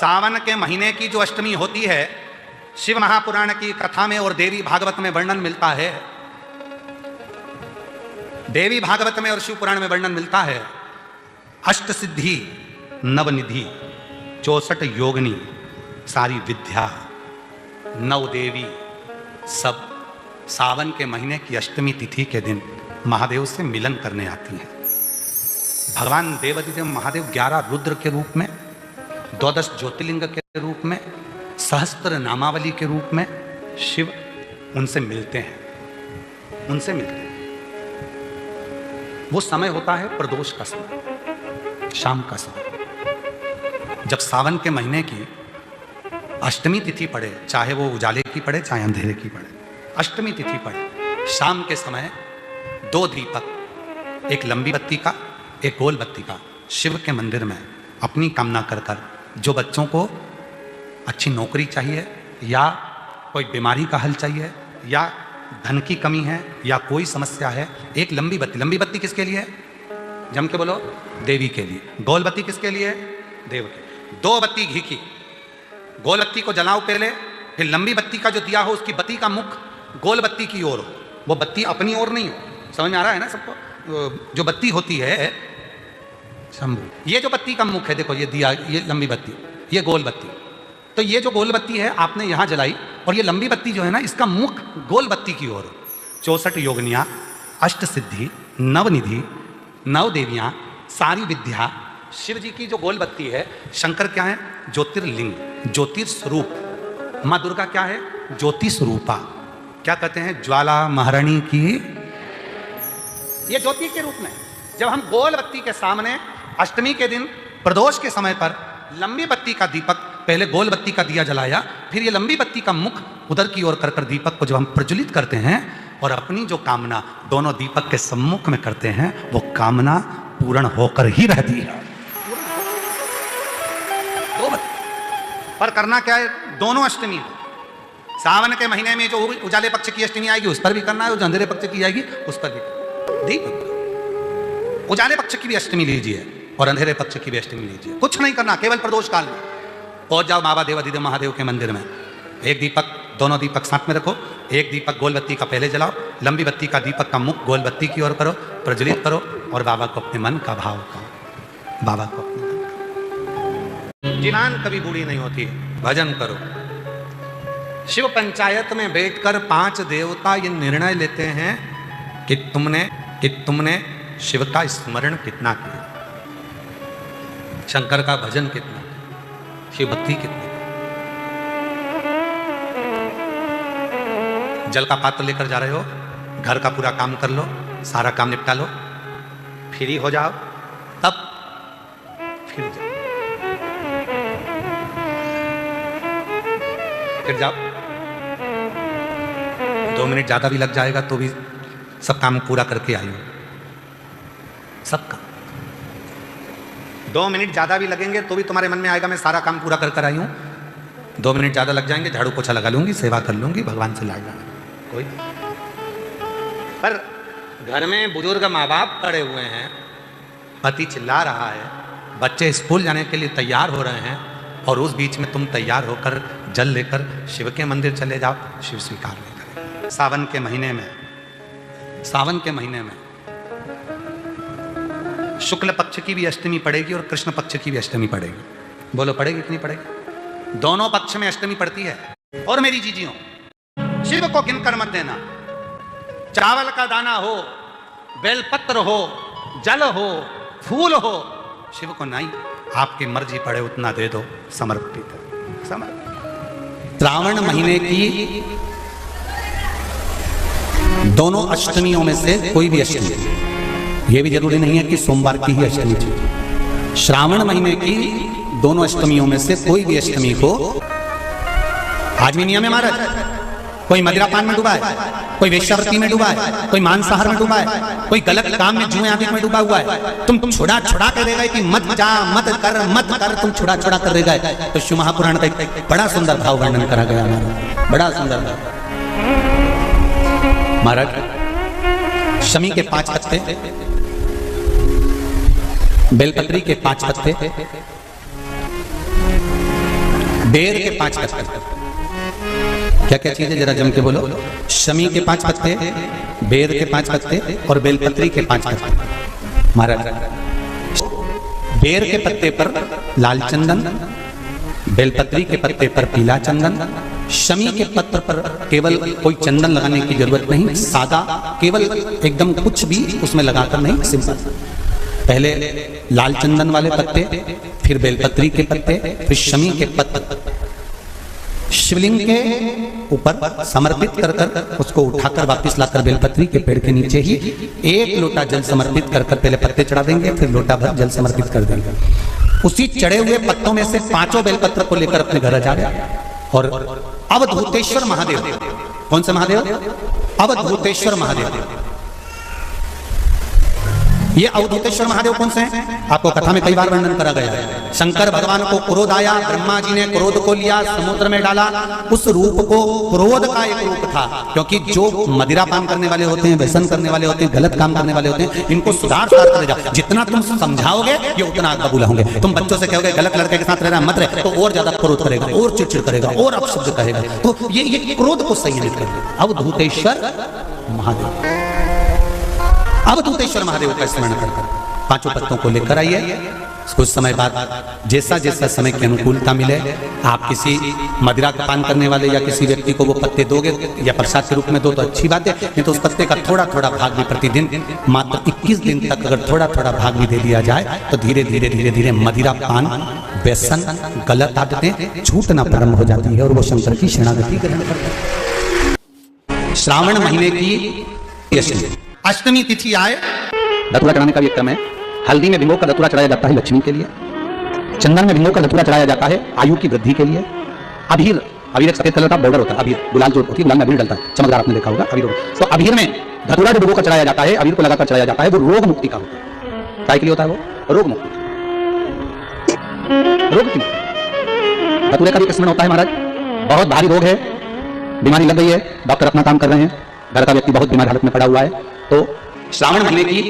सावन के महीने की जो अष्टमी होती है, शिव महापुराण की कथा में और देवी भागवत में वर्णन मिलता है, देवी भागवत में और शिव पुराण में वर्णन मिलता है, अष्ट सिद्धि नवनिधि 64 योगिनी सारी विद्या नव देवी सब सावन के महीने की अष्टमी तिथि के दिन महादेव से मिलन करने आती हैं। भगवान देवाधिदेव महादेव 11 रुद्र के रूप में, 12 ज्योतिर्लिंग के रूप में, सहस्त्र नामावली के रूप में शिव उनसे मिलते हैं, उनसे मिलते हैं। वो समय होता है प्रदोष का समय, शाम का समय। जब सावन के महीने की अष्टमी तिथि पड़े, चाहे वो उजाले की पड़े चाहे अंधेरे की पड़े, अष्टमी तिथि पड़े, शाम के समय 2 दीपक, एक लंबी बत्ती का एक गोल बत्ती का, शिव के मंदिर में अपनी कामना कर कर, जो बच्चों को अच्छी नौकरी चाहिए या कोई बीमारी का हल चाहिए या धन की कमी है या कोई समस्या है, एक लंबी बत्ती किसके लिए है? जम के बोलो, देवी के लिए। गोल बत्ती किसके लिए है? देव के। 2 बत्ती घी की, गोल बत्ती को जलाओ पहले, फिर लंबी बत्ती का जो दिया हो उसकी बत्ती का मुख गोल बत्ती की ओर हो, वो बत्ती अपनी ओर नहीं हो। समझ में आ रहा है ना सबको? जो बत्ती होती है शंभू, ये जो बत्ती का मुख है, देखो ये दिया, ये लंबी बत्ती, ये गोल बत्ती, तो ये जो गोल बत्ती है आपने यहां जलाई, और ये लंबी बत्ती जो है ना, इसका मुख गोल बत्ती की ओर। 64 योगिनियां, अष्ट सिद्धि, नवनिधि, 9 देवियां, सारी विद्या, शिव जी की जो गोल बत्ती है, शंकर क्या है? ज्योतिर्लिंग, ज्योतिर्स्वरूप। माँ दुर्गा क्या है? ज्योति स्वरूपा। क्या कहते हैं? ज्वाला महारानी की, ये ज्योति के रूप में। जब हम गोल बत्ती के सामने अष्टमी के दिन प्रदोष के समय पर लंबी बत्ती का दीपक, पहले गोल बत्ती का दिया जलाया, फिर ये लंबी बत्ती का मुख उधर की ओर कर दीपक को जब हम प्रज्वलित करते हैं और अपनी जो कामना दोनों दीपक के सम्मुख में करते हैं, वो कामना पूर्ण होकर ही रहती है। पर करना क्या है? दोनों अष्टमी है। सावन के महीने में जो उजाले पक्ष की अष्टमी आएगी उस पर भी करना है, जो अंधेरे पक्ष की आएगी उस पर भी। दीपक उजाले पक्ष की भी अष्टमी लीजिए और अंधेरे पक्ष की भी अष्टमी लीजिए, कुछ नहीं करना, केवल प्रदोष काल में पहुंच जाओ बाबा देवाधिदेव महादेव के मंदिर में। एक दीपक, दोनों दीपक साथ में रखो, एक दीपक गोल बत्ती का पहले जलाओ, लंबी बत्ती का दीपक का मुख गोल बत्ती की ओर करो, प्रज्वलित करो और बाबा को अपने मन का भाव करो, बाबा को अपने मन का। जिनान कभी बूढ़ी नहीं होती, भजन करो। शिव पंचायत में बैठकर 5 देवता ये निर्णय लेते हैं कि तुमने शिव का स्मरण कितना किया, शंकर का भजन कितना, शिव भक्ति कितनी। जल का पात्र लेकर जा रहे हो, घर का पूरा काम कर लो, सारा काम निपटा लो, फ्री हो जाओ, तब फिर जाओ, फिर जाओ। 2 मिनट ज्यादा भी लग जाएगा तो भी सब काम पूरा करके आई हो, सबका। 2 मिनट ज्यादा भी लगेंगे तो भी तुम्हारे मन में आएगा मैं सारा काम पूरा कर आई हूं। 2 मिनट ज्यादा लग जाएंगे, झाड़ू पोछा लगा लूंगी, सेवा कर लूंगी, भगवान से लाएगा कोई। पर घर में बुजुर्ग माँ बाप खड़े हुए हैं, पति चिल्ला रहा है, बच्चे स्कूल जाने के लिए तैयार हो रहे हैं, और उस बीच में तुम तैयार होकर जल लेकर शिव के मंदिर चले जाओ, शिव स्वीकार नहीं करेंगे। सावन के महीने में शुक्ल पक्ष की भी अष्टमी पड़ेगी और कृष्ण पक्ष की भी अष्टमी पड़ेगी। बोलो पड़ेगी कि नहीं पड़ेगी? दोनों पक्ष में अष्टमी पड़ती है। और मेरी जीजियों, शिव को गिनकर मत देना। चावल का दाना हो, बेलपत्र हो, जल हो, फूल हो, शिव को नहीं, आपकी मर्जी पड़े उतना दे दो, समर्पित है, समर्पित। श्रावण महीने की दोनों अष्टमियों में से कोई भी अष्टमी, ये भी जरूरी नहीं है कि सोमवार की ही अष्टमी थी। श्रावण महीने की दोनों अष्टमियों में से कोई भी अष्टमी को, आज भी नियम है महाराज, कोई मदिरापान में डूबा है, कोई वेश्यावृत्ति में डूबा है, कोई मांसाहार में डूबा है, कोई गलत काम में जुए आदि में डूबा हुआ है, तुम छुड़ा कर रह गए कि मत जा, मत कर, तुम छुड़ा कर रह गए। तो शिव महापुराण का एक बड़ा सुंदर भाव वर्णन करा गया हमारा, बड़ा सुंदर भाव। महाराज शमी के 5 पत्ते, बेलपत्री के 5 पत्ते, बेर के 5 पत्ते, क्या क्या चीज है जरा जम के बोलो। शमी के 5 पत्ते, बेर के 5 पत्ते और बेलपत्री के 5 पत्ते। महाराज बेर के पत्ते पर लाल चंदन, बेलपत्री के पत्ते पर पीला चंदन, शमी के पत्र पर केवल कोई चंदन लगाने की जरूरत नहीं, सादा केवल एकदम कुछ भी उसमें लगाकर नहीं, सिंपल। पहले लाल चंदन वाले पत्ते, फिर बेलपत्री के पत्ते, फिर शमी के पत्ते शिवलिंग के ऊपर समर्पित कर कर उसको उठाकर वापस लाकर बेलपत्री के पेड़ के नीचे ही 1 लोटा जल समर्पित कर कर पहले पत्ते चढ़ा देंगे, फिर लोटा भर जल समर्पित कर देंगे। उसी चढ़े हुए पत्तों में से 5 बेलपत्र को लेकर अपने घर आ जाए और अवधूतेश्वर महादेव, कौन से महादेव? अवधूतेश्वर महादेव। ये अवधूतेश्वर महादेव कौन से हैं? आपको कथा में कई बार वर्णन करा गया है। शंकर भगवान को क्रोध आया, ब्रह्मा जी ने क्रोध को लिया, समुद्र में डाला। उस रूप को क्रोध का एक रूप था, क्योंकि जो मदिरा पान करने वाले होते हैं, व्यसन करने वाले होते हैं, गलत काम करने वाले होते हैं, इनको सुधार कर जाओ। जितना तुम समझाओगे ये उतना कबूल होंगे। तुम बच्चों से कहोगे गलत लड़के के साथ रहना मत रहे, तो और ज्यादा क्रोध करेगा, और चिड़चिड़ करेगा, और अपशब्द कहेगा। तो ये क्रोध को संयमित कर अवधूतेश्वर महादेव। अवधूतेश्वर महादेव का स्मरण कर 5 पत्तों को लेकर आइए। कुछ समय बाद जैसा जैसा समय की अनुकूलता मिले, आप किसी मदिरा का पान करने वाले या किसी व्यक्ति को वो पत्ते दोगे या प्रसाद के रूप में दो तो अच्छी बात है, नहीं तो उस पत्ते का थोड़ा थोड़ा भाग भी प्रतिदिन मात्र 21 दिन तक अगर थोड़ा थोड़ा भाग भी दे दिया जाए तो धीरे धीरे धीरे धीरे मदिरा पान, व्यसन, गलत आदतें छूटना प्रारंभ हो जाती है और वो शंकर की शरणागति ग्रहण करते हैं। श्रावण महीने की अष्टमी तिथि आए, धतूरा चढ़ाने का भी एक क्रम है। हल्दी में भिगो कर धतूरा चढ़ाया जाता है लक्ष्मी के लिए, चंदन में भिगो कर धतूरा चढ़ाया जाता है आयु की वृद्धि के लिए। अबीर, अबीर एक सफेद कलर का बॉर्डर होता है, अबीर गुलाल जो होती है, गुलाल में अबीर डलता है, चमकदार आपने देखा होगा अबीर। तो अबीर में धतूरा जो भिगो कर चढ़ाया जाता है, अबीर को लगाकर चढ़ाया जाता है, वो रोग मुक्ति का होता है। क्या के लिए होता है वो? रोग मुक्ति, रोग की। धतूरे का भी स्मरण होता है महाराज। बहुत भारी रोग है, बीमारी लग गई है, डॉक्टर अपना काम कर रहे हैं, घर का व्यक्ति बहुत बीमार हालत में पड़ा हुआ है, तो श्रावण महीने की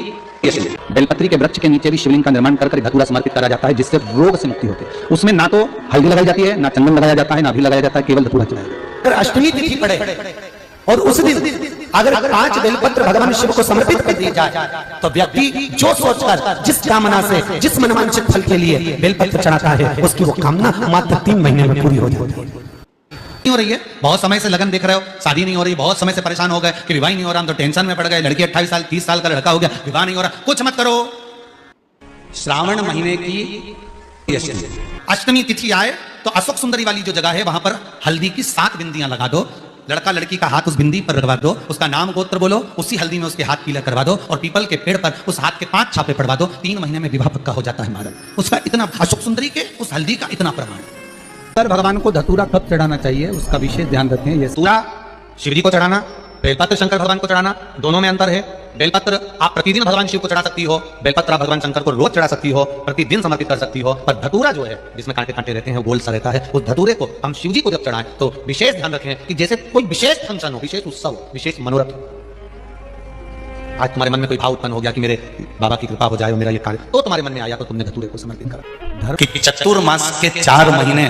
बेलपत्री के वृक्ष के नीचे भी शिवलिंग का निर्माण कर धतूरा समर्पित करा जाता है, जिससे रोग से मुक्ति होती है। उसमें ना तो हल्दी लगाई जाती है, ना चंदन लगाया जाता है, ना भी लगाया जाता है, केवल धतूरा चढ़ाया जाता है। अगर अष्टमी तिथि पड़े और उस दिन अगर 5 बेलपत्र भगवान शिव को समर्पित कर दिए जाए तो व्यक्ति जो सोचकर जिस कामना से, जिस मनवांछित फल के लिए बेलपत्र चढ़ाता है, उसकी वो कामना मात्र 3 महीने में पूरी हो जाती है। हो रही है, बहुत समय से लगन देख रहे हो, शादी नहीं हो रही, बहुत समय से परेशान हो गए कि विवाह नहीं हो रहा, हम तो टेंशन में पड़ गए, लड़की 28 साल 30 साल का लड़का हो गया, विवाह नहीं हो रहा, कुछ मत करो। श्रावण महीने की अष्टमी तिथि आए तो अशोक सुंदरी वाली जो जगह है वहां पर हल्दी की 7 बिंदियां लगा दो, लड़का लड़की का हाथ उस बिंदी पर लगवा दो, उसका नाम गोत्र बोलो, उसी हल्दी में उसके हाथ पीला करवा दो और पीपल के पेड़ पर उस हाथ के 5 छापे पड़वा दो। 3 महीने में विवाह पक्का हो जाता है महाराज। उसका इतना, अशोक सुंदरी के उस हल्दी का इतना प्रमाण। भगवान को धतूरा कब चढ़ाना चाहिए उसका विशेष ध्यान रखें। ये धतूरा शिव जी को चढ़ाना, बेलपत्र शंकर भगवान को चढ़ाना, दोनों में अंतर है। बेलपत्र आप प्रतिदिन भगवान शिव को चढ़ा सकती हो, बेलपत्र आप भगवान शंकर को रोज चढ़ा सकती हो, प्रतिदिन समर्पित कर सकती हो। पर धतूरा जो है जिसमें कांटे कांटे रहते हैं, गोल सा रहता है, उस धतूरे को हम शिव जी को जब चढ़ाएं तो विशेष ध्यान रखें कि जैसे कोई विशेष फंक्शन हो, विशेष उत्सव, विशेष मनोरथ। आज तुम्हारे मन में कोई भाव उत्पन्न हो गया कि मेरे बाबा की कृपा हो जाए और मेरा ये कार्य, तो तुम्हारे मन में आया तो तुमने धतूरे को समर्पित करा। कि चतुर्मास के 4 महीने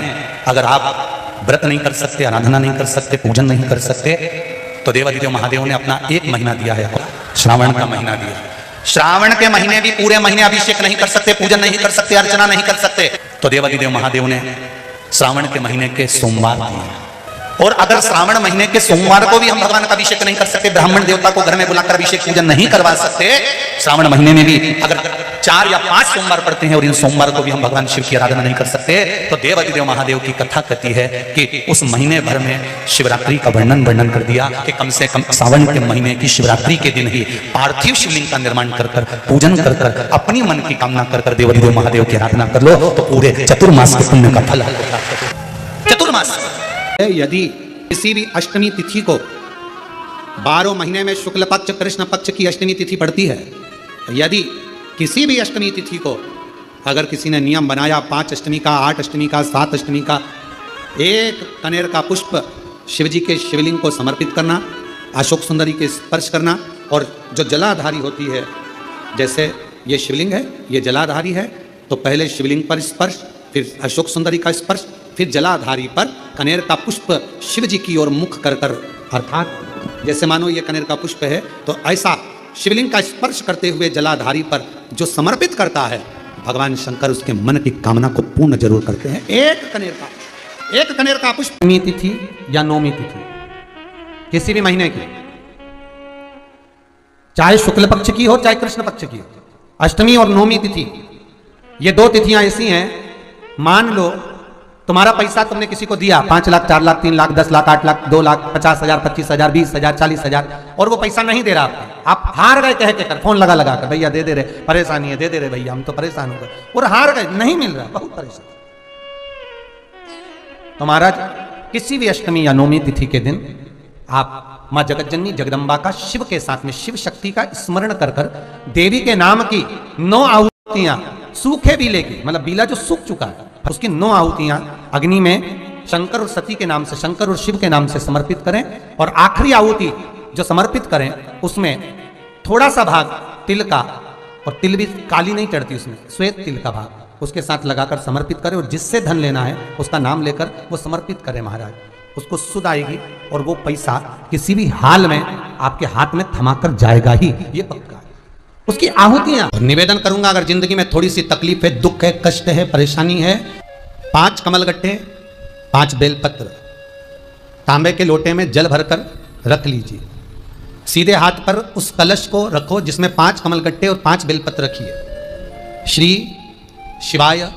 अगर आप व्रत नहीं कर सकते, आराधना नहीं कर सकते, पूजन नहीं कर सकते, तो देवादिदेव महादेव ने अपना 1 महीना दिया है, श्रावण का महीना दिया। श्रावण के महीने भी पूरे महीने अभिषेक नहीं कर सकते, पूजन नहीं कर सकते, अर्चना नहीं कर सकते, तो देवादिदेव महादेव ने श्रावण के महीने के सोमवार दिए। और अगर श्रावण महीने के सोमवार को भी हम भगवान का अभिषेक नहीं कर सकते, ब्राह्मण देवता को घर में बुलाकर अभिषेक पूजन नहीं करवा सकते, श्रावण महीने में भी अगर 4 या 5 सोमवार पड़ते हैं और इन सोमवार को भी हम भगवान शिव की आराधना नहीं कर सकते, तो देवादिदेव महादेव की कथा कहती है कि उस महीने भर में शिवरात्रि का वर्णन कर दिया कि कम से कम सावन के महीने की शिवरात्रि के दिन ही पार्थिव शिवलिंग का निर्माण कर पूजन कर अपनी मन की कामना कर देवादिदेव महादेव की आराधना कर लो तो पूरे चतुर्मास के पुण्य का फल। चतुर्मास यदि किसी भी अष्टमी तिथि को 12 महीने में शुक्ल पक्ष कृष्ण पक्ष की अष्टमी तिथि पड़ती है, यदि किसी भी अष्टमी तिथि को अगर किसी ने नियम बनाया 5 अष्टमी का, 8 अष्टमी का, 7 अष्टमी का, 1 कनेर का पुष्प शिवजी के शिवलिंग को समर्पित करना, अशोक सुंदरी के स्पर्श करना, और जो जलाधारी होती है, जैसे ये शिवलिंग है, ये जलाधारी है, तो पहले शिवलिंग पर स्पर्श, फिर अशोक सुंदरी का स्पर्श, फिर जलाधारी पर कनेर का पुष्प शिव जी की ओर मुख कर कर, अर्थात जैसे मानो ये कनेर का पुष्प है, तो ऐसा शिवलिंग का स्पर्श करते हुए जलाधारी पर जो समर्पित करता है, भगवान शंकर उसके मन की कामना को पूर्ण जरूर करते हैं। एक कनेर का पुष्प, नवमी तिथि या नौमी तिथि किसी भी महीने की, चाहे शुक्ल पक्ष की हो चाहे कृष्ण पक्ष की हो, अष्टमी और नौमी तिथि, ये दो तिथियां ऐसी हैं, मान लो तुम्हारा पैसा तुमने किसी को दिया, 5 लाख, 4 लाख, 3 लाख, 10 लाख, 8 लाख, 2 लाख, 50,000, 25,000, 20,000, 40,000, और वो पैसा नहीं दे रहा आपको, आप हार गए कह के कर, फोन लगा कर, भैया दे दे रहे, परेशानी है, दे दे रहे भैया, हम तो परेशान हो गए, और हार गए, नहीं मिल रहा, बहुत परेशान। तो महाराज किसी भी अष्टमी या नौमी तिथि के दिन आप मां जगतजननी जगदम्बा का शिव के साथ में शिव शक्ति का स्मरण कर कर देवी के नाम की 9 आहुतियां, सूखे बीले की, मतलब बीला जो सूख चुका है, उसकी 9 आहुतियां अग्नि में शंकर और सती के नाम से, शंकर और शिव के नाम से समर्पित करें, और आखिरी आहुति जो समर्पित करें उसमें थोड़ा सा भाग तिल का, और तिल भी काली नहीं चढ़ती उसमें, श्वेत तिल का भाग उसके साथ लगाकर समर्पित करें, और जिससे धन लेना है उसका नाम लेकर वो समर्पित करें महाराज, उसको सुध आएगी और वो पैसा किसी भी हाल में आपके हाथ में थमाकर जाएगा ही, ये पक्का है। उसकी आहुतियां, और निवेदन करूंगा अगर जिंदगी में थोड़ी सी तकलीफ है, दुख है, कष्ट है, परेशानी है, 5 कमलगट्टे, 5 बेलपत्र तांबे के लोटे में जल भरकर रख लीजिए, सीधे हाथ पर उस कलश को रखो जिसमें 5 कमलगट्टे और 5 बेलपत्र रखिए। श्री शिवाय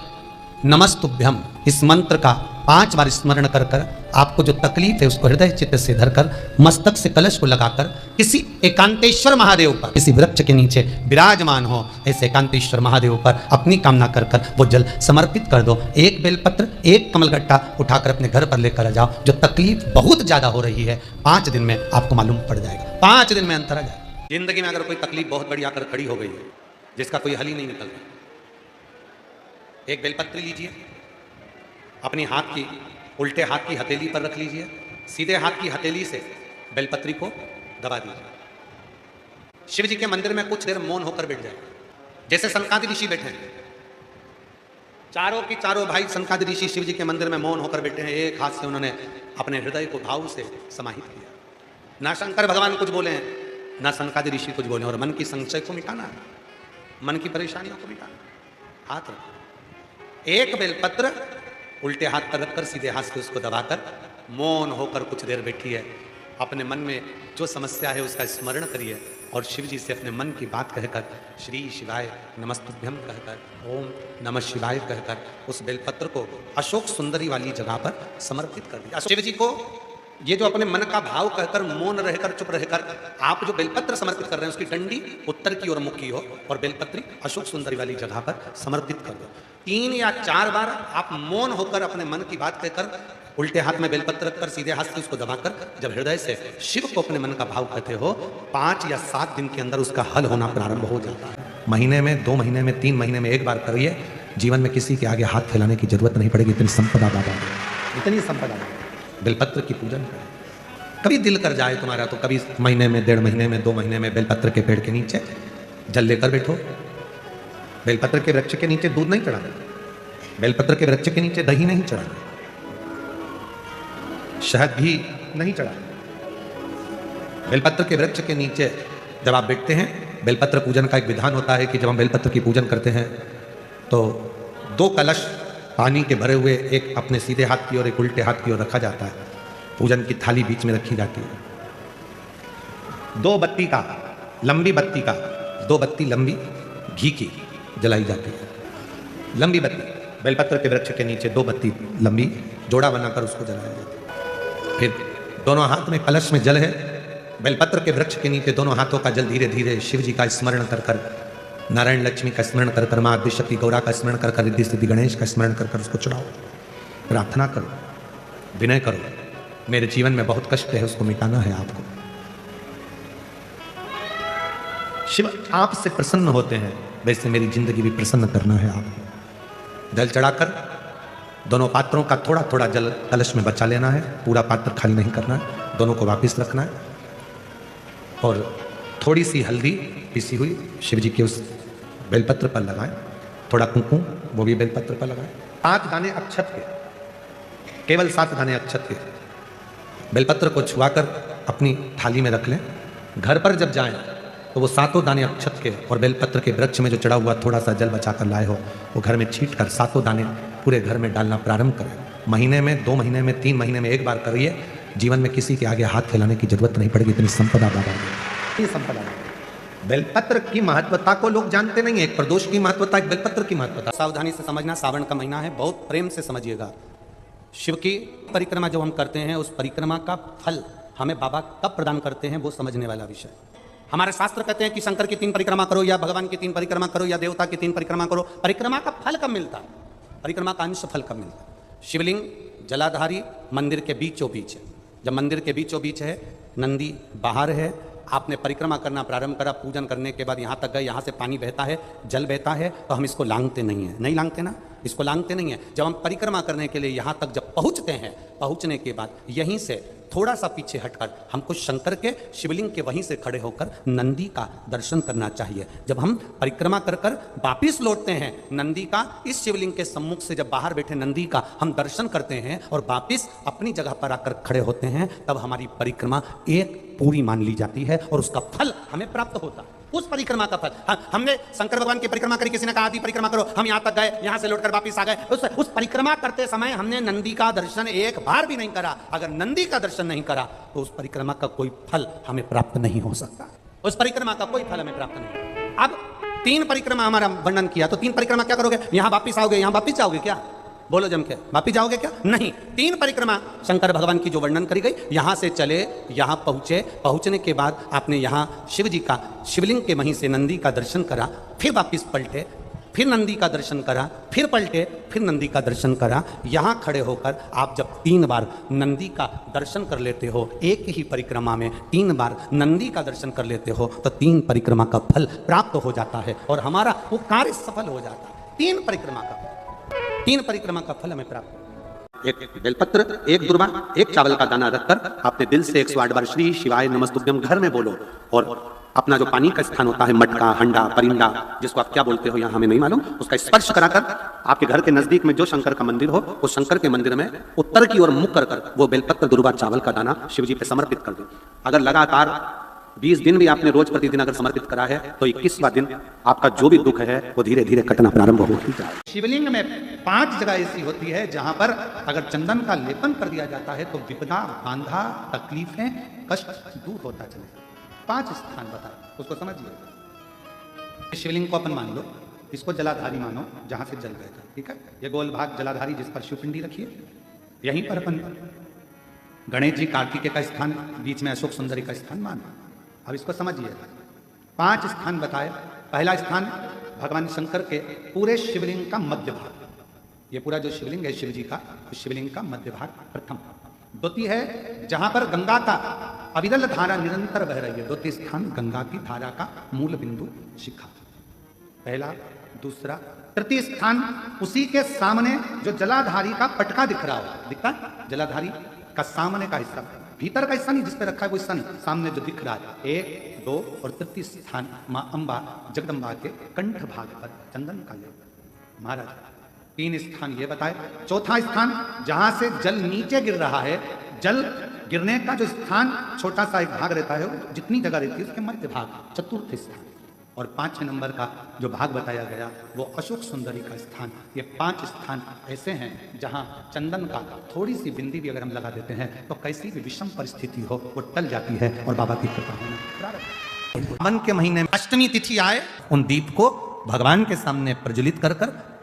नमस्तुभ्यम, इस मंत्र का 5 बार स्मरण कर कर आपको जो तकलीफ है उसको हृदय चित्त से धरकर मस्तक से कलश को लगाकर किसी एकांतेश्वर महादेव पर, किसी वृक्ष के नीचे विराजमान हो ऐसे एकांतेश्वर महादेव पर अपनी कामना कर कर वो जल समर्पित कर दो। 1 बेलपत्र, 1 कमलगट्टा उठाकर अपने घर पर लेकर आ जाओ। जो तकलीफ बहुत ज्यादा हो रही है 5 दिन में आपको मालूम पड़ जाएगा, 5 दिन में अंतर आ जाएगा। जिंदगी में अगर कोई तकलीफ बहुत बड़ी आकर खड़ी हो गई है जिसका कोई हल ही नहीं निकल रहा, 1 बेलपत्र लीजिए, अपनी हाथ की उल्टे हाथ की हथेली पर रख लीजिए, सीधे हाथ की हथेली से बेलपत्री को दबा दीजिए। शिव जी के मंदिर में कुछ देर मौन होकर बैठ जाए, जैसे सनकादि ऋषि बैठे हैं, चारों की चारों भाई सनकादि ऋषि शिव जी के मंदिर में मौन होकर बैठे हैं, एक हाथ से उन्होंने अपने हृदय को भाव से समाहित किया। ना शंकर भगवान कुछ बोले हैं, ना सनकादि ऋषि कुछ बोले, और मन की संशय को मिटाना है, मन की परेशानियों को मिटाना। हाथ रखो, 1 बेलपत्र उल्टे हाथ पर रखकर सीधे हाथ से उसको दबाकर मौन होकर कुछ देर बैठिए, अपने मन में जो समस्या है उसका स्मरण करिए, और शिव जी से अपने मन की बात कहकर श्री शिवाय नमस्तुभ्यम कहकर, ओम नमः शिवाय कहकर उस बेलपत्र को अशोक सुंदरी वाली जगह पर समर्पित कर दिया। शिव जी को ये जो अपने मन का भाव कहकर मौन रहकर चुप रहकर आप जो बेलपत्र समर्पित कर रहे हैं उसकी डंडी उत्तर की ओर मुखी हो और बेलपत्री अशोक सुंदरी वाली जगह पर समर्पित कर दो। 3 या 4 बार आप मौन होकर अपने मन की बात कहकर उल्टे हाथ में बेलपत्र रखकर सीधे हाथ से उसको दबाकर जब हृदय से शिव को अपने मन का भाव कहते हो, 5 या 7 दिन के अंदर उसका हल होना प्रारंभ हो जाता है। महीने में, 2 महीने में, 3 महीने में 1 बार करिए, जीवन में किसी के आगे हाथ फैलाने की जरूरत नहीं पड़ेगी। इतनी संपदा बाबा, इतनी संपदा। बेलपत्र की पूजन करें। कभी दिल कर जाए तुम्हारा तो कभी महीने में, 1.5 महीने में, 2 महीने में बेलपत्र के पेड़ के नीचे जल लेकर बैठो। बेलपत्र के वृक्ष के नीचे दूध नहीं चढ़ाना, बेलपत्र के वृक्ष के नीचे दही नहीं चढ़ाना, शहद भी नहीं चढ़ाना। बेलपत्र के वृक्ष के नीचे जब आप बैठते हैं, बेलपत्र पूजन का एक विधान होता है कि जब हम बेलपत्र की पूजन करते हैं तो 2 कलश पानी के भरे हुए, एक अपने सीधे हाथ की ओर एक उल्टे हाथ की ओर रखा जाता है। पूजन की थाली बीच में रखी जाती है। 2 बत्ती का, लंबी बत्ती का, 2 बत्ती लंबी घी की जलाई जाती है। लंबी बत्ती बेलपत्र के वृक्ष के नीचे 2 बत्ती लंबी जोड़ा बनाकर उसको जलाया जाता है। फिर दोनों हाथ में कलश में जल है, बेलपत्र के वृक्ष के नीचे दोनों हाथों का जल धीरे धीरे शिव जी का स्मरण कर कर, नारायण लक्ष्मी का स्मरण कर कर, माँ आदिशक्ति गौरा का स्मरण कर कर, रिद्धि सिद्धि गणेश का स्मरण कर कर उसको चढ़ाओ। प्रार्थना करो, विनय करो, मेरे जीवन में बहुत कष्ट है, उसको मिटाना है आपको। शिव आपसे प्रसन्न होते हैं, वैसे मेरी जिंदगी भी प्रसन्न करना है आपको। जल चढ़ाकर दोनों पात्रों का थोड़ा थोड़ा जल कलश में बचा लेना है, पूरा पात्र खाली नहीं करना है, दोनों को वापस रखना है। और थोड़ी सी हल्दी पिसी हुई शिव जी के उस बेलपत्र पर लगाएं, थोड़ा कुंकुम वो भी बेलपत्र पर लगाएं, 5 दाने अक्षत के केवल 7 दाने अक्षत के बेलपत्र को छुआकर अपनी थाली में रख लें। घर पर जब जाएं तो वो 7 दाने अक्षत के और बेलपत्र के वृक्ष में जो चढ़ा हुआ थोड़ा सा जल बचा कर लाए हो वो घर में छींट कर 7 दाने पूरे घर में डालना प्रारंभ करें। महीने में, 2 महीने में, 3 महीने में एक बार करिए। जीवन में किसी के आगे हाथ फैलाने की जरूरत नहीं पड़ेगी, इतनी संपदा बाबा देगी। संपदा बेलपत्र की महत्वता को लोग जानते नहीं है। एक प्रदोष की महत्वता, एक बेलपत्र की महत्वता। सावधानी से समझना, सावन का महीना है, बहुत प्रेम से समझिएगा। शिव की परिक्रमा जो हम करते हैं उस परिक्रमा का फल हमें बाबा कब प्रदान करते हैं वो समझने वाला विषय। हमारे शास्त्र कहते हैं कि शंकर की 3 परिक्रमा करो या भगवान की 3 परिक्रमा करो या देवता की 3 परिक्रमा करो। परिक्रमा का फल कब मिलता है? परिक्रमा का अंश फल कब मिलता है? शिवलिंग जलाधारी मंदिर के बीचों बीच है। जब मंदिर के बीचों बीच है, नंदी बाहर है, आपने परिक्रमा करना प्रारंभ करा, पूजन करने के बाद यहाँ तक गए, यहाँ से पानी बहता है, जल बहता है, तो हम इसको लांघते नहीं है। नहीं लांघते ना, इसको लांघते नहीं है। जब हम परिक्रमा करने के लिए यहाँ तक जब पहुँचते हैं, पहुँचने के बाद यहीं से थोड़ा सा पीछे हटकर हमको शंकर के शिवलिंग के वहीं से खड़े होकर नंदी का दर्शन करना चाहिए। जब हम परिक्रमा कर कर वापिस लौटते हैं, नंदी का इस शिवलिंग के सम्मुख से जब बाहर बैठे नंदी का हम दर्शन करते हैं और वापिस अपनी जगह पर आकर खड़े होते हैं, तब हमारी परिक्रमा एक पूरी मान ली जाती है और उसका फल हमें प्राप्त होता है। उस परिक्रमा का फल हमने शंकर भगवान की परिक्रमा करी, किसी ने कहा आदि परिक्रमा करो, हम यहाँ तक गए, यहाँ से लौटकर वापिस आ गए। उस परिक्रमा करते समय हमने नंदी का दर्शन एक बार भी नहीं करा। अगर नंदी का दर्शन नहीं करा तो उस परिक्रमा का कोई फल हमें प्राप्त नहीं हो सकता। उस परिक्रमा का कोई फल हमें प्राप्त नहीं। अब 3 परिक्रमा हमारा वर्णन किया, तो 3 परिक्रमा क्या करोगे? यहाँ वापिस आओगे, यहाँ वापिस जाओगे क्या? बोलो जम के, वापिस जाओगे क्या? नहीं। 3 परिक्रमा शंकर भगवान की जो वर्णन करी गई, यहां से चले, यहां पहुंचे, पहुंचने के बाद आपने यहां शिव जी का शिवलिंग के वहीं से नंदी का दर्शन करा, फिर वापिस पलटे, फिर नंदी का दर्शन करा, फिर पलटे, फिर नंदी का दर्शन करा। यहां खड़े होकर आप जब 3 बार नंदी का दर्शन कर लेते हो, एक ही परिक्रमा में 3 बार नंदी का दर्शन कर लेते हो, तो 3 परिक्रमा का फल प्राप्त हो जाता है और हमारा वो कार्य सफल हो जाता है। 3 परिक्रमा का फल हमें प्राप्त। एक बेलपत्र, एक दुर्वा, एक चावल का दाना रखकर आपने दिल से 108 बार श्री शिवाय नमस्तुभ्यम घर में बोलो और अपना जो पानी का स्थान होता है, मटका, हंडा, परिंदा, जिसको आप क्या बोलते हो यहाँ हमें नहीं मालूम, उसका स्पर्श कराकर आपके घर के नजदीक में जो शंकर का मंदिर हो, उस शंकर के मंदिर में उत्तर की ओर मुख कर वो बेलपत्र, दुर्वा, चावल का दाना शिव जी पे समर्पित कर दो। अगर लगातार 20 दिन भी आपने रोज प्रतिदिन अगर समर्पित करा है तो 21वां दिन आपका जो भी दुख है वो धीरे धीरे कटना प्रारंभ हो जाए। शिवलिंग में 5 जगह ऐसी होती है जहां पर अगर चंदन का लेपन कर दिया जाता है तो विपदा, बांधा, तकलीफें, कष्ट दूर होता चलेगा। 5 स्थान बता, उसको समझिए। शिवलिंग को अपन मान लो, इसको जलाधारी मानो, जहां से जल बहता, ठीक है। ये गोल भाग जलाधारी जिस पर शिवपिंडी रखिए, यहीं पर अपन गणेश जी, कार्तिकेय का स्थान, बीच में अशोक सुंदरी का स्थान मानो। अब इसको समझिएगा। 5 स्थान बताए। पहला स्थान भगवान शंकर के पूरे शिवलिंग का मध्य भाग, ये पूरा जो शिवलिंग है शिव जी का, उस शिवलिंग का मध्य भाग प्रथम। द्वितीय है जहां पर गंगा का अविरल धारा निरंतर बह रही है, द्वितीय स्थान गंगा की धारा का मूल बिंदु शिखा, पहला। दूसरा, तृतीय स्थान उसी के सामने जो जलाधारी का पटका दिख रहा हो, दिखता है जलाधारी का सामने का हिस्सा, भीतर का हिस्सा नहीं, जिस पे रखा है वो हिस्सा नहीं, सामने जो दिख रहा है। 1, 2 और तृतीय स्थान मां अंबा जगदम्बा के कंठ भाग पर चंदन का लेप महाराज। 3 स्थान ये बताए। चौथा स्थान जहां से जल नीचे गिर रहा है, जल गिरने का जो स्थान छोटा सा एक भाग रहता है, जितनी जगह रहती है उसके मध्य भाग, चतुर्थ स्थान। और 5 नंबर का जो भाग बताया गया वो अशोक सुंदरी का स्थान। ये 5 स्थान ऐसे हैं जहां चंदन का थोड़ी सी बिंदी भी अगर हम लगा देते हैं तो कैसी भी विषम परिस्थिति हो वो टल जाती है और बाबा की कृपा होना। सावन के महीने में अष्टमी तिथि आए, उन दीप को भगवान के सामने प्रज्वलित कर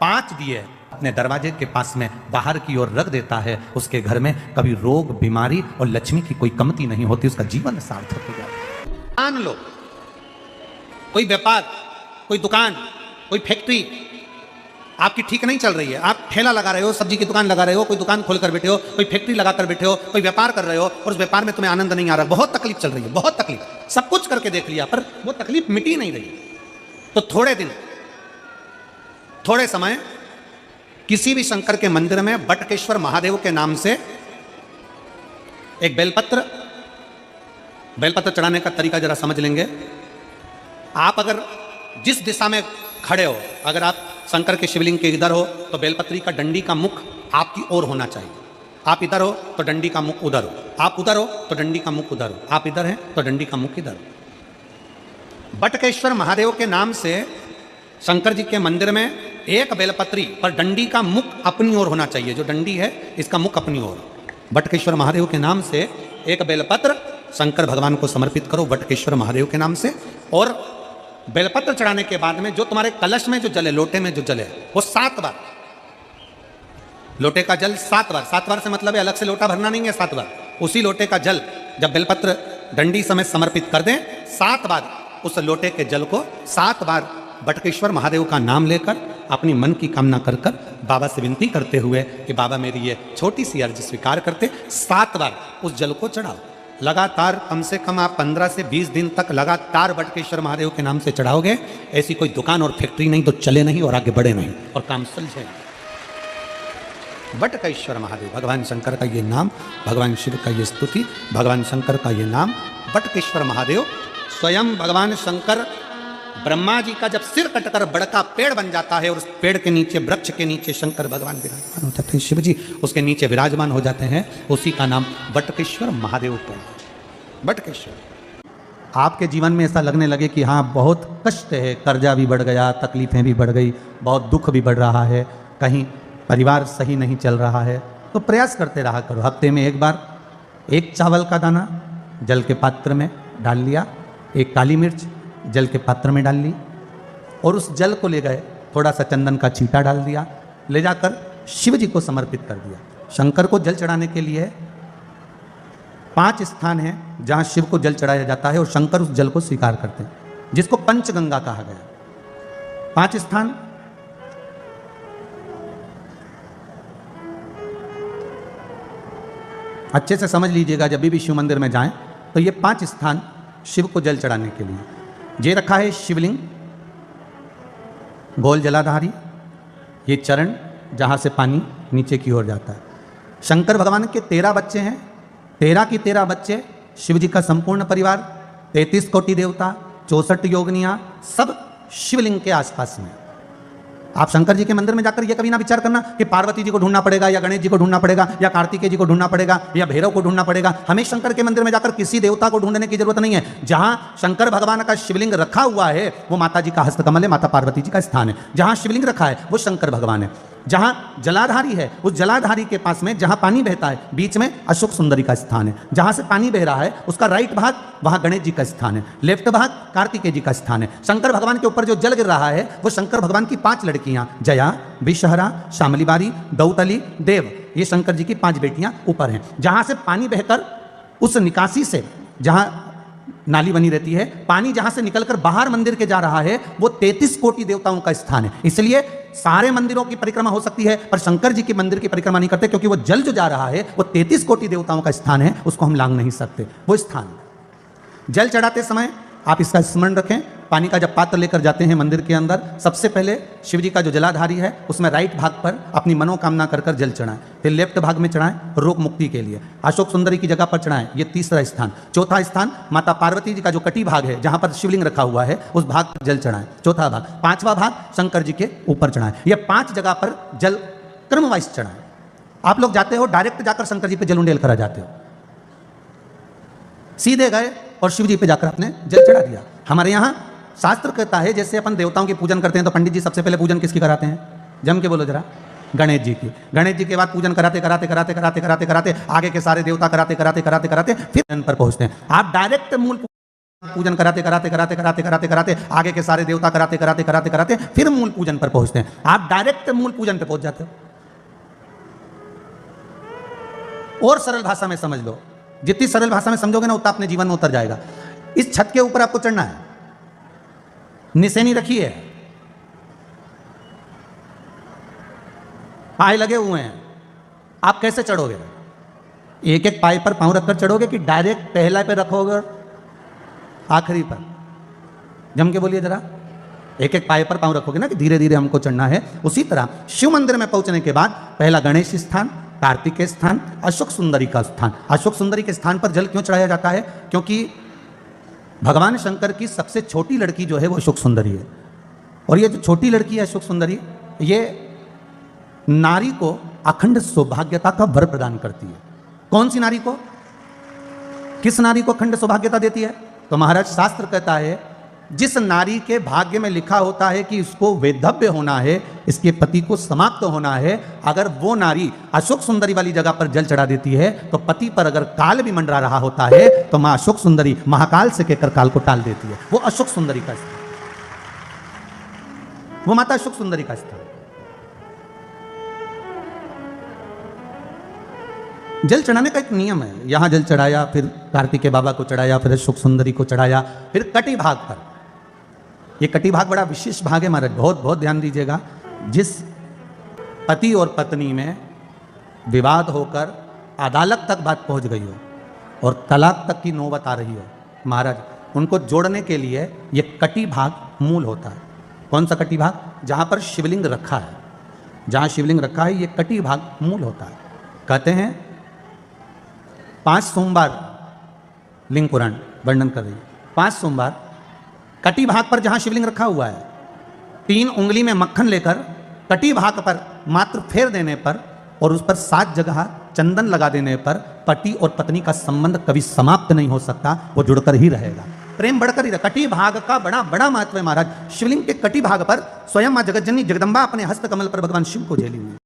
5 दिए अपने दरवाजे के पास में बाहर की ओर रख देता है, उसके घर में कभी रोग, बीमारी और लक्ष्मी की कोई कमती नहीं होती, उसका जीवन सार्थक हो जाता है। मान लो कोई व्यापार, कोई दुकान, कोई फैक्ट्री आपकी ठीक नहीं चल रही है, आप ठेला लगा रहे हो, सब्जी की दुकान लगा रहे हो, कोई दुकान खोल कर बैठे हो, कोई फैक्ट्री लगा कर बैठे हो, कोई व्यापार कर रहे हो और उस व्यापार में तुम्हें आनंद नहीं आ रहा, बहुत तकलीफ चल रही है, बहुत तकलीफ, सब कुछ करके देख लिया पर वो तकलीफ मिटी नहीं रही, तो थोड़े दिन, थोड़े समय किसी भी शंकर के मंदिर में बटकेश्वर महादेव के नाम से एक बेलपत्र चढ़ाने का तरीका जरा समझ लेंगे। आप अगर जिस दिशा में खड़े हो, अगर आप शंकर के शिवलिंग के इधर हो तो बेलपत्री का डंडी का मुख आपकी ओर होना चाहिए। आप इधर हो तो डंडी का मुख उधर हो, आप उधर हो तो डंडी का मुख उधर हो, आप इधर हैं तो डंडी का मुख इधर हो। बटकेश्वर महादेव के नाम से शंकर जी के मंदिर में एक बेलपत्री पर डंडी का मुख अपनी ओर होना चाहिए। जो डंडी है इसका मुख अपनी ओर। बटकेश्वर महादेव के नाम से एक बेलपत्र शंकर भगवान को समर्पित करो बटकेश्वर महादेव के नाम से। और बेलपत्र चढ़ाने के बाद में जो तुम्हारे कलश में जो जले, लोटे में जो जले, वो 7 बार, लोटे का जल 7 बार, 7 बार से मतलब है अलग से लोटा भरना नहीं है, 7 बार उसी लोटे का जल जब बेलपत्र डंडी समेत समर्पित कर दें, 7 बार उस लोटे के जल को 7 बार बटकेश्वर महादेव का नाम लेकर अपनी मन की कामना कर कर बाबा से विनती करते हुए कि बाबा मेरी ये छोटी सी अर्ज स्वीकार करते, 7 बार उस जल को चढ़ाओ। लगातार कम से कम आप 15 से 20 दिन तक लगातार बटकेश्वर महादेव के नाम से चढ़ाओगे। ऐसी कोई दुकान और फैक्ट्री नहीं तो चले नहीं और आगे बढ़े नहीं और काम सुलझे। बटकेश्वर महादेव, भगवान शंकर का ये नाम, भगवान शिव का ये स्तुति, भगवान शंकर का ये नाम बटकेश्वर महादेव। स्वयं भगवान शंकर ब्रह्मा जी का जब सिर कटकर बड़का पेड़ बन जाता है और उस पेड़ के नीचे, वृक्ष के नीचे शंकर भगवान विराजमान हो जाते हैं, शिव जी उसके नीचे विराजमान हो जाते हैं, उसी का नाम बटकेश्वर महादेव पड़ा। बटकेश्वर। आपके जीवन में ऐसा लगने लगे कि हाँ बहुत कष्ट है, कर्जा भी बढ़ गया, तकलीफें भी बढ़ गई, बहुत दुख भी बढ़ रहा है, कहीं परिवार सही नहीं चल रहा है, तो प्रयास करते रहा करो। हफ्ते में एक बार एक चावल का दाना जल के पात्र में डाल लिया, एक काली मिर्च जल के पात्र में डाल ली और उस जल को ले गए, थोड़ा सा चंदन का छींटा डाल दिया, ले जाकर शिव जी को समर्पित कर दिया। शंकर को जल चढ़ाने के लिए 5 स्थान हैं जहाँ शिव को जल चढ़ाया जाता है और शंकर उस जल को स्वीकार करते हैं, जिसको पंचगंगा कहा गया। 5 स्थान अच्छे से समझ लीजिएगा, जब भी शिव मंदिर में जाएं तो ये 5 स्थान शिव को जल चढ़ाने के लिए ये रखा है। शिवलिंग, गोल जलाधारी, ये चरण जहाँ से पानी नीचे की ओर जाता है। शंकर भगवान के 13 बच्चे हैं, 13 की 13 बच्चे, शिव जी का संपूर्ण परिवार, 33 कोटि देवता, 64 योगनियाँ, सब शिवलिंग के आसपास में। आप शंकर जी के मंदिर में जाकर ये कभी ना विचार करना कि पार्वती जी को ढूंढना पड़ेगा या गणेश जी को ढूंढना पड़ेगा या कार्तिकेय जी को ढूंढना पड़ेगा या भैरव को ढूंढना पड़ेगा। हमें शंकर के मंदिर में जाकर किसी देवता को ढूंढने की जरूरत नहीं है। जहां शंकर भगवान का शिवलिंग रखा हुआ है वो माता जी का हस्तकमल है, माता पार्वती जी का स्थान है। जहां शिवलिंग रखा है वो शंकर भगवान है। जहां जलाधारी है उस जलाधारी के पास में जहां पानी बहता है बीच में अशोक सुंदरी का स्थान है। जहां से पानी बह रहा है उसका राइट भाग वहां गणेश जी का स्थान है, लेफ्ट भाग कार्तिकेय जी का स्थान है। शंकर भगवान के ऊपर जो जल गिर रहा है वो शंकर भगवान की 5 लड़कियां, जया, विषहरा, शामली बारी, दौतली, देव, ये शंकर जी की 5 बेटियां ऊपर हैं। जहां से पानी बहकर उस निकासी से, जहां नाली बनी रहती है, पानी जहां से निकलकर बाहर मंदिर के जा रहा है वो 33 कोटि देवताओं का स्थान है। इसलिए सारे मंदिरों की परिक्रमा हो सकती है पर शंकर जी के मंदिर की परिक्रमा नहीं करते, क्योंकि वो जल जो जा रहा है वो 33 कोटि देवताओं का स्थान है, उसको हम लांघ नहीं सकते। वो स्थान जल चढ़ाते समय आप इसका स्मरण रखें। पानी का जब पात्र लेकर जाते हैं मंदिर के अंदर, सबसे पहले शिव जी का जो जलाधारी है उसमें राइट भाग पर अपनी मनोकामना कर कर जल चढ़ाएं, फिर लेफ्ट भाग में चढ़ाएं रोग मुक्ति के लिए। अशोक सुंदरी की जगह पर चढ़ाएं, ये 3रा स्थान। 4था स्थान माता पार्वती जी का जो कटी भाग है जहां पर शिवलिंग रखा हुआ है उस भाग पर जल चढ़ाएं, 4था भाग। 5वां भाग शंकर जी के ऊपर चढ़ाएं। ये 5 जगह पर जल क्रमवाइज चढ़ाएं। आप लोग जाते हो डायरेक्ट जाकर शंकर जी पे जल उंडेल करा जाते हो, सीधे गए और शिव जी पे जाकर आपने जल चढ़ा दिया। हमारे यहाँ शास्त्र कहता है जैसे अपन देवताओं की पूजन करते हैं तो पंडित जी सबसे पहले पूजन किसकी कराते हैं? जम के बोलो जरा। गणेश जी की। गणेश जी के बाद पूजन कराते कराते कराते कराते कराते कराते आगे के सारे देवता कराते कराते कराते कराते फिर जन पर पहुंचते हैं। आप डायरेक्ट मूल पूजन कराते कराते कराते कराते कराते कराते आगे के सारे देवता कराते कराते कराते कराते फिर मूल पूजन पर पहुंचते हैं। आप डायरेक्ट मूल पूजन पर पहुंच जाते हो। और सरल भाषा में समझ लो, जितनी सरल भाषा में समझोगे ना उतना अपने जीवन में उतर जाएगा। इस छत के ऊपर आपको चढ़ना है, निशानी रखी है, पाए लगे हुए हैं, आप कैसे चढ़ोगे? एक एक पाए पर पांव रखकर चढ़ोगे कि डायरेक्ट पहला पे रखोगे आखिरी पर? जम के बोलिए जरा। एक एक पाए पर पांव रखोगे ना कि धीरे धीरे हमको चढ़ना है। उसी तरह शिव मंदिर में पहुंचने के बाद पहला गणेश स्थान, कार्तिकेय स्थान, अशोक सुंदरी का स्थान। अशोक सुंदरी के स्थान पर जल क्यों चढ़ाया जाता है? क्योंकि भगवान शंकर की सबसे छोटी लड़की जो है वो अशोक सुंदरी है। और ये जो छोटी लड़की है अशोक सुंदरी, ये नारी को अखंड सौभाग्यता का वर प्रदान करती है। कौन सी नारी को? किस नारी को अखंड सौभाग्यता देती है? तो महाराज शास्त्र कहता है जिस नारी के भाग्य में लिखा होता है कि इसको वैधव्य होना है, इसके पति को समाप्त होना है, अगर वो नारी अशोक सुंदरी वाली जगह पर जल चढ़ा देती है तो पति पर अगर काल भी मंडरा रहा होता है तो मां अशोक सुंदरी महाकाल से कहकर काल को टाल देती है। वो अशोक सुंदरी का स्थान, वो माता अशोक सुंदरी का स्थान। जल चढ़ाने का एक नियम है। यहां जल चढ़ाया, फिर कार्तिकेय बाबा को चढ़ाया, फिर अशोक सुंदरी को चढ़ाया, फिर कटी भाग पर। यह कटी भाग बड़ा विशेष भाग है महाराज, बहुत बहुत ध्यान दीजिएगा। जिस पति और पत्नी में विवाद होकर अदालत तक बात पहुंच गई हो और तलाक तक की नौबत आ रही हो, महाराज उनको जोड़ने के लिए यह कटी भाग मूल होता है। कौन सा कटी भाग? जहां पर शिवलिंग रखा है, जहां शिवलिंग रखा है यह कटी भाग मूल होता है। कहते हैं 5 सोमवार लिंग पुराण वर्णन कर रही है, 5 सोमवार कटी भाग पर जहां शिवलिंग रखा हुआ है, 3 उंगली में मक्खन लेकर कटी भाग पर मात्र फेर देने पर और उस पर 7 जगह चंदन लगा देने पर पति और पत्नी का संबंध कभी समाप्त नहीं हो सकता, वो जुड़कर ही रहेगा, प्रेम बढ़कर ही रहेगा। कटी भाग का बड़ा बड़ा महत्व है महाराज। शिवलिंग के कटी भाग पर स्वयं मां जगतजननी जगदम्बा अपने हस्त कमल पर भगवान शिव को झेली हुई।